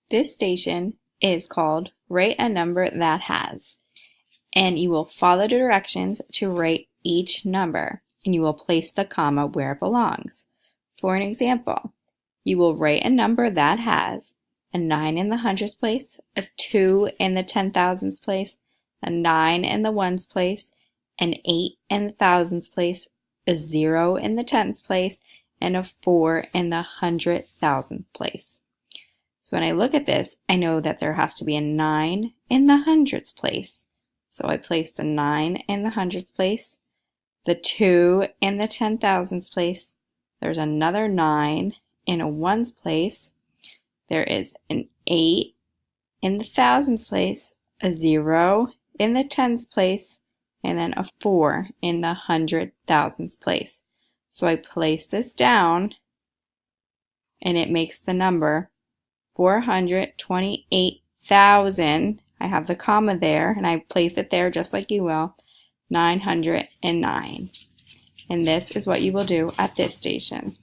This station is called Write a Number That Has, and you will follow the directions to write each number, and you will place the comma where it belongs. For an example, you will write a number that has a 9 in the hundreds place, a 2 in the 10,000s place, a 9 in the ones place, an 8 in the thousands place, a 0 in the tens place, and a 4 in the 100,000th place. So when I look at this, I know that there has to be a 9 in the hundreds place. So I place the 9 in the hundreds place, the 2 in the 10,000s place, there's another 9 in a ones place, there is an 8 in the thousands place, a 0 in the tens place, and then a 4 in the 100,000s place. So I place this down, and it makes the number 428,000. I have the comma there, and I place it there just like you will, 909. And this is what you will do at this station.